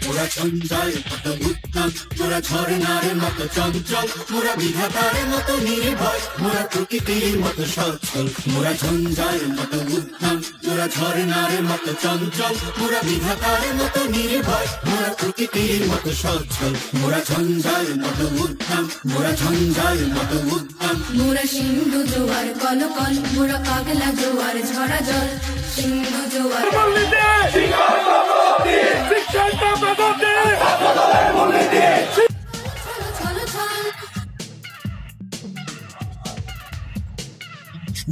মোরা ঝঞ্ঝার মতো উত্তম, মোরা ঝরনার মতো চঞ্চল, মোরা বিধাতার মতো নির্ভয়, মোরা প্রকৃতির মতো সচ্ছল। মোরা ঝঞ্ঝার মতো উত্তম, মোরা ঝরনার মতো চঞ্চল, মোরা বিধাতার মতো নির্ভয়, মোরা প্রকৃতির মতো সচ্ছল। মোরা ঝঞ্ঝার মতো উত্তম, মোরা ঝঞ্ঝার মতো উত্তম। মোরা সিন্ধু জোয়ার কলকল, মোরা পাগলা জোয়ার ঝরা জল, সিন্ধু জোয়ার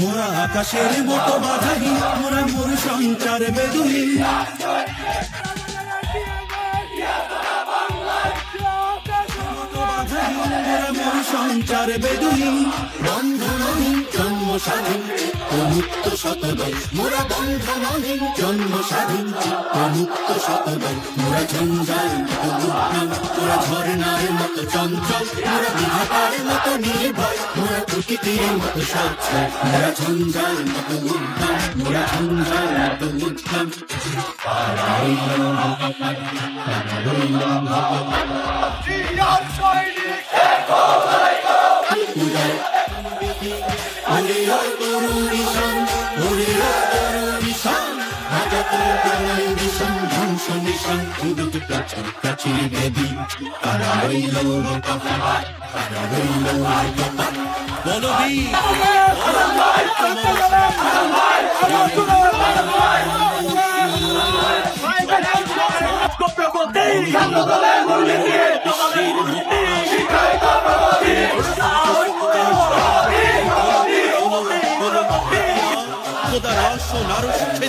মোরা আকাশের মতো বাধাহীন, মোরা মোর সঞ্চার বেদুহীন। মোরা মোর সঞ্চার বেদুহীন, বন্ধনহীন জন্ম স্বাধীন মুক্ত শতদল। মোরা বন্ধনহীন জন্ম স্বাধীন মুক্ত শতদল। মোরা ঝঞ্ঝার মতো উদ্যম, মোরা ঝরনার মতো চঞ্চল, মোরা বিধাতার মতো নির্ভয়, মোরা প্রকৃতির মতো সচ্ছল। মোরা ঝঞ্ঝার মতো উদ্যম, মোরা ঝঞ্ঝার মতো উদ্যম। ওরে ওর তরুণ ঈশান, ওরে ওর তরুণ ঈশান, হাজাতের প্রলয় ভীষণ ধ্বংস নিশান। উদুত প্রাচীর প্রাচীর বেদী, কারা রইল কপাল, কারা রইল কপাল। বলবীর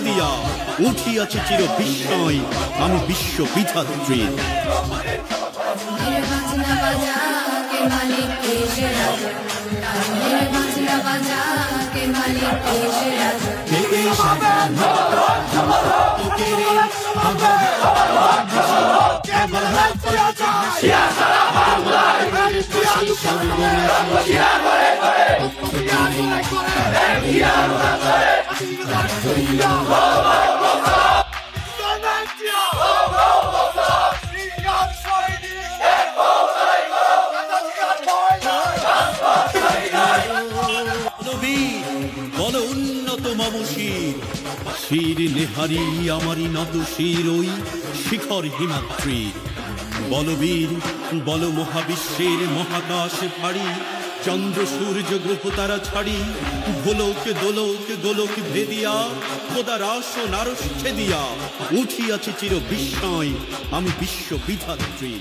দিয়া উঠিয়াছে চির বিস্ময়, আমি বিশ্ব বিধাত্রী। বল উন্নত মম শির, শির নেহারি আমারি নত শির ওই শিখর হিমাদ্রি। বলবীর বল মহাবিশ্বের মহাকাশ ভারী, চন্দ্র সূর্য গ্রহ তারা ছাড়ি, গোলক দোলক গোলক ভেদিয়া, খোদার আসন আরশ ছেদিয়া উঠিয়াছে চির বিস্ময়, আমি বিশ্ব বিধাত্রী।